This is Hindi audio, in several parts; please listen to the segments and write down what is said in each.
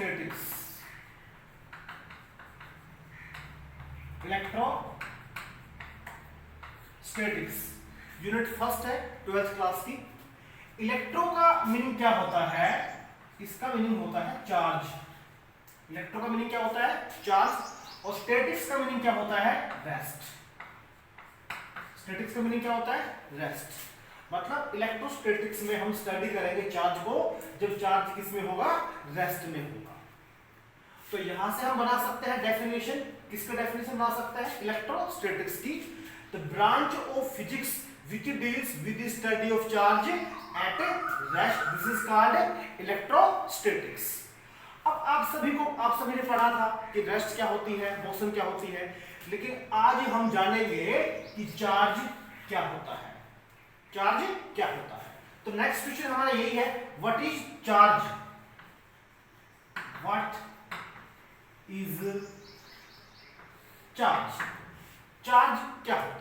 इलेक्ट्रोस्टैटिक्स, इलेक्ट्रोस्टैटिक्स यूनिट फर्स्ट है 12th क्लास की। इलेक्ट्रो का मीनिंग क्या होता है? इसका मीनिंग होता है चार्ज। इलेक्ट्रो का मीनिंग क्या होता है? चार्ज। और स्टैटिक्स का मीनिंग क्या होता है? रेस्ट। स्टैटिक्स का मीनिंग क्या होता है? रेस्ट। मतलब इलेक्ट्रोस्टैटिक्स में हम स्टडी करेंगे चार्ज को जब चार्ज किस में होगा? रेस्ट में होगा। तो यहां से हम बना सकते हैं डेफिनेशन। किसका डेफिनेशन बना सकते हैं? इलेक्ट्रोस्टैटिक्स की। The branch of physics which deals with the study of charge at rest, this is called electrostatics। अब आप सभी ने पढ़ा था कि रेस्ट क्या होती है, मोशन क्या होती है, लेकिन आज हम जानेंगे कि चार्ज क्या होता है। चार्ज क्या होता है? तो नेक्स्ट क्वेश्चन हमारा यही है, what is charge? What is charge? Charge क्या होता है?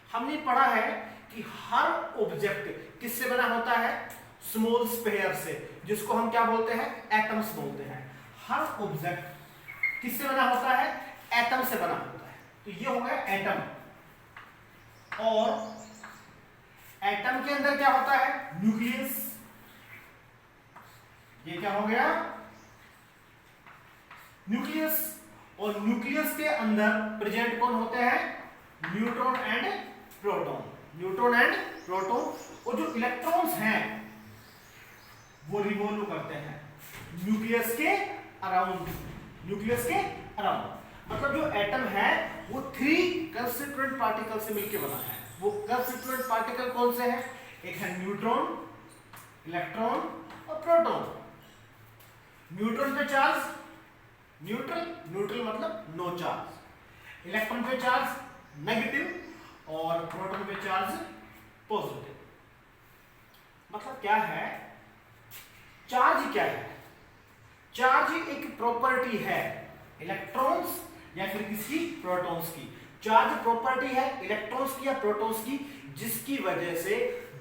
हमने पढ़ा है कि हर ऑब्जेक्ट किससे बना होता है? स्मॉल स्फीयर से, जिसको हम क्या बोलते हैं? एटम्स बोलते हैं। हर ऑब्जेक्ट किससे बना होता है? एटम से बना होता है। तो ये हो गया एटम। और एटम के अंदर क्या होता है? न्यूक्लियस। ये क्या हो गया? न्यूक्लियस। और न्यूक्लियस के अंदर प्रेजेंट कौन होते हैं? Neutron and proton. Neutron and proton. और जो इलेक्ट्रॉन्स हैं वो रिवॉल्व करते हैं न्यूक्लियस के अराउंड। न्यूक्लियस के अराउंड मतलब जो एटम है वो 3 कंस्टिट्यूएंट पार्टिकल से मिलकर बना है। वो कंस्टिट्यूएंट पार्टिकल कौन से हैं? एक है न्यूट्रॉन, इलेक्ट्रॉन और प्रोटॉन। न्यूट्रॉन पे चार्ज न्यूट्रल, न्यूट्रल मतलब नो चार्ज। इलेक्ट्रॉन पे चार्ज नेगेटिव और प्रोटॉन पे चार्ज पॉजिटिव। मतलब क्या है? चार्ज क्या है? चार्ज एक प्रॉपर्टी है इलेक्ट्रॉन्स या फिर किसी प्रोटॉन्स की। चार्ज प्रॉपर्टी है इलेक्ट्रॉन्स की या प्रोटॉन्स की, जिसकी वजह से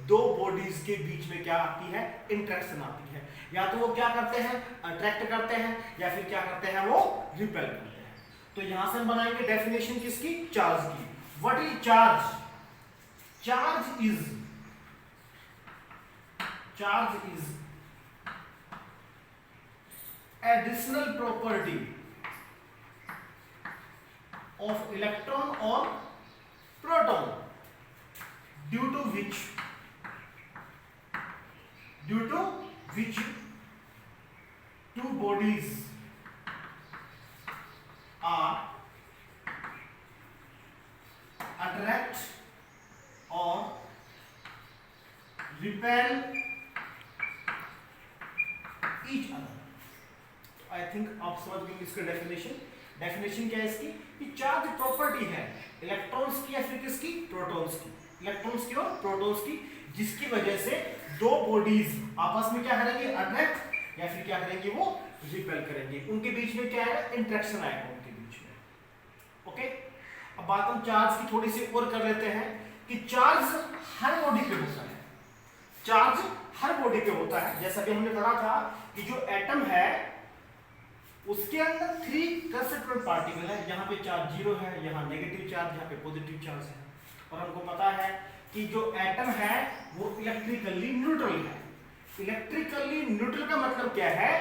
दो बॉडीज के बीच में क्या आती है? इंटरेक्शन आती है। या तो वो क्या करते हैं? अट्रैक्ट करते हैं, या फिर क्या करते हैं? वो रिपेल करते हैं। तो यहां से हम बनाएंगे डेफिनेशन किसकी? चार्ज की। What is charge? Charge is additional property of electron or proton due to which two bodies are attract or repel each other। I think आप समझ गए इसका डेफिनेशन क्या है इसकी? कि चार्ज प्रॉपर्टी है इलेक्ट्रॉन्स की या फिर किसकी? प्रोटॉन्स की। इलेक्ट्रॉन्स की और प्रोटॉन्स की, जिसकी वजह से दो बॉडीज आपस में क्या करेंगे? अट्रैक्ट या फिर क्या करेंगे? वो रिपेल करेंगे। उनके बीच में क्या है? इंटरेक्शन आएगा उनके बीच में। ओके, अब बात हम चार्ज की थोड़ी सी और कर लेते हैं कि चार्ज हर बॉडी पे होता है। चार्ज हर बॉडी पे होता है। जैसा कि हमने पढ़ा था कि जो एटम है उसके अंदर 3 कंस्टिट्यूएंट पार्टिकल है। यहाँ पे चार्ज 0 है, यहाँ नेगेटिव चार्ज, यहाँ पे पॉजिटिव चार्ज है। और हमको पता है कि जो एटम है वो इलेक्ट्रिकली न्यूट्रल है। इलेक्ट्रिकली न्यूट्रल का मतलब क्या है?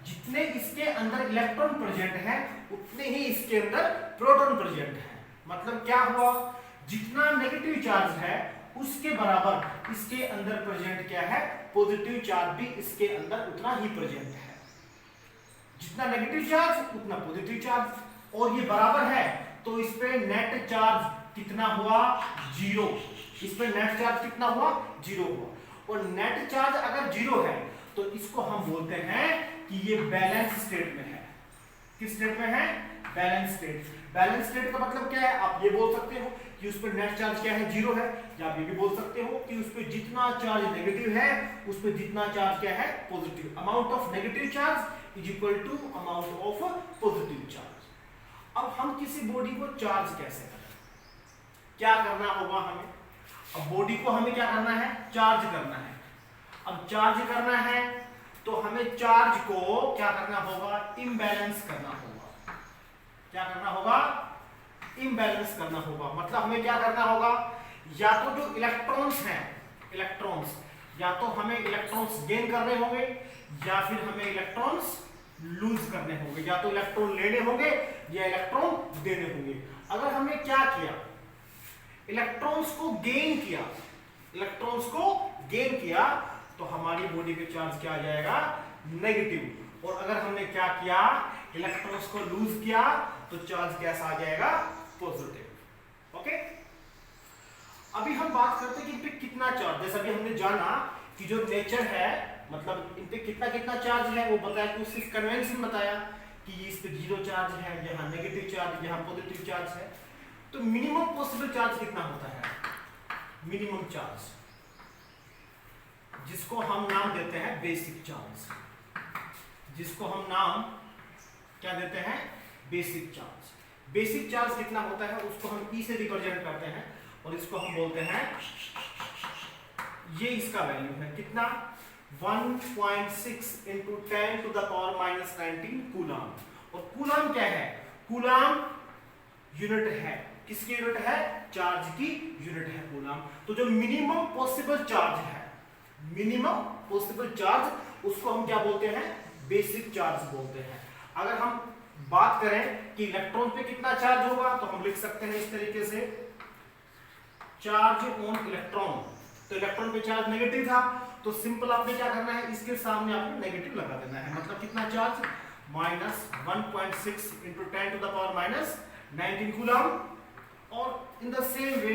जितने इसके अंदर इलेक्ट्रॉन प्रेजेंट है उतने ही इसके अंदर प्रोटॉन प्रेजेंट है। मतलब क्या हुआ? जितना नेगेटिव चार्ज है उसके बराबर इसके अंदर प्रेजेंट क्या है? पॉजिटिव चार्ज भी इसके अंदर उतना ही प्रेजेंट है। जितना नेगेटिव चार्ज उतना पॉजिटिव चार्ज, और ये बराबर है तो इस पे नेट चार्ज कितना हुआ? 0। इस पे नेट चार्ज कितना हुआ? 0 हुआ। और नेट चार्ज अगर 0 है तो इसको हम बोलते हैं कि ये बैलेंस स्टेट में है। किस स्टेट में है? Balance state. बैलेंस स्टेट का मतलब क्या है? आप ये बोल सकते हो कि उस पर नेट चार्ज क्या है? 0 है। या आप ये भी बोल सकते हो कि उस पर जितना चार्ज नेगेटिव है उस पर जितना चार्ज क्या है? Positive. Amount of negative charge is equal to amount of positive charge. अब हम किसी बॉडी को चार्ज कैसे करें? क्या करना होगा हमें? अब बॉडी को हमें क्या करना है? चार्ज करना है। अब चार्ज करना है तो हमें चार्ज को क्या करना होगा, इम्बैलेंस करना होगा। क्या करना होगा, इम्बैलेंस करना होगा। मतलब हमें क्या करना होगा, या तो जो इलेक्ट्रॉन्स हैं, इलेक्ट्रॉन्स, या तो हमें इलेक्ट्रॉन्स गेन करने होंगे या फिर हमें इलेक्ट्रॉन्स लूज करने होंगे, या तो इलेक्ट्रॉन लेने होंगे या इलेक्ट्रॉन देने होंगे। अगर हमने क्या किया, इलेक्ट्रॉन्स को गेन किया, इलेक्ट्रॉन्स को गेन किया, तो हमारी बॉडी पे चार्ज क्या आ जाएगा, नेगेटिव। और अगर हमने क्या किया, इलेक्ट्रॉन्स को लूज किया, तो चार्ज कैसा आ जाएगा, पॉजिटिव। ओके, अभी हम बात करते हैं कि इन पे कितना चार्ज, जैसा कि हमने जाना कि जो नेचर है, मतलब इन पे कितना कितना चार्ज है वो बताया, कि सिर्फ कन्वेंशन बताया कि इस पे 0 चार्ज है, यहाँ नेगेटिव चार्ज, यहाँ पॉजिटिव चार्ज है। तो मिनिमम पॉसिबल चार्ज कितना होता है, मिनिमम चार्ज, जिसको हम नाम देते हैं बेसिक चार्ज, जिसको हम नाम क्या देते हैं, बेसिक चार्ज। बेसिक चार्ज कितना होता है उसको हम ई से रिप्रेजेंट करते हैं, और इसको हम बोलते हैं, ये इसका वैल्यू है कितना, 1.6 into 10 to the power minus 19 coulomb. और कूलाम क्या है, कूलाम यूनिट है, किसकी यूनिट है, चार्ज की यूनिट है कूलाम। तो जो मिनिमम पॉसिबल चार्ज है, मिनिमम पॉसिबल चार्ज, उसको हम क्या बोलते हैं, बेसिक चार्ज बोलते हैं। अगर हम बात करें कि इलेक्ट्रॉन पे कितना चार्ज होगा, तो हम लिख सकते हैं इस तरीके से, चार्ज ऑन इलेक्ट्रॉन। तो इलेक्ट्रॉन पे चार्ज नेगेटिव था, तो सिंपल आपने क्या करना है, इसके सामने आपको नेगेटिव लगा देना है। मतलब कितना charge, minus 1.6 into 10 to the power minus 19 coulomb. और in the same way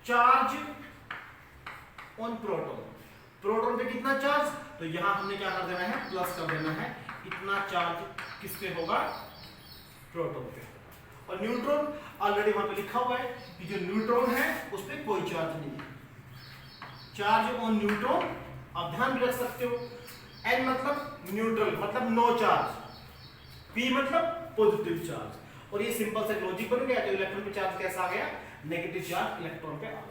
charge on proton, proton पे कितना चार्ज, तो यहां हमने क्या कर देना है, प्लस कर देना है। इतना चार्ज किस पे होगा, प्रोटॉन पे। और न्यूट्रॉन ऑलरेडी वहां पे लिखा हुआ है कि जो न्यूट्रॉन है उस पे कोई चार्ज नहीं है। चार्ज ऑन न्यूट्रॉन आप ध्यान भी रख सकते हो। एन मतलब न्यूट्रल, मतलब नो चार्ज, पी मतलब पॉजिटिव चार्ज। और ये सिंपल सा लॉजिक बन गया, तो इलेक्ट्रॉन पे चार्ज कैसा आ गया, नेगेटिव चार्ज इलेक्ट्रॉन पे आ गया।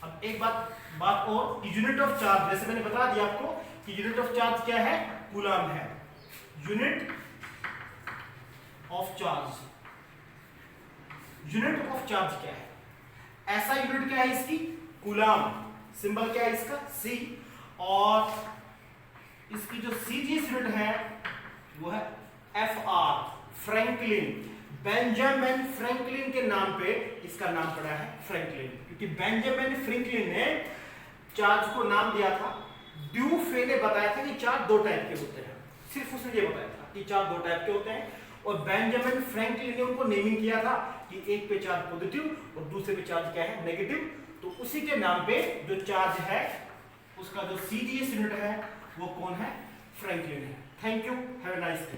अब एक बात और, यूनिट ऑफ चार्ज, जैसे मैंने बता दिया आपको कि यूनिट ऑफ चार्ज क्या है, कूलम है। Unit of charge, unit of charge क्या है, ऐसा यूनिट क्या है इसकी, कूलम। सिंबल क्या है इसका, C। और इसकी जो सीजीएस यूनिट है वो है FR, फ्रैंकलिन। बेंजामिन फ्रैंकलिन के नाम पे इसका नाम पड़ा है फ्रैंकलिन, क्योंकि बेंजामिन फ्रैंकलिन ने चार्ज को नाम दिया था। ड्यूफे ने बताया था कि चार्ज 2 टाइप के होते हैं, सिर्फ उसने ये बताया था कि चार्ज 2 टाइप के होते हैं। और बेंजामिन फ्रैंकलिन ने उनको नेमिंग किया था कि एक पे चार्ज पॉजिटिव और दूसरे पे चार्ज क्या है, नेगेटिव। तो उसी के नाम पे जो चार्ज है उसका जो सीजीएस यूनिट है वो कौन है, फ्रैंकलिन है। Thank you, have a nice day.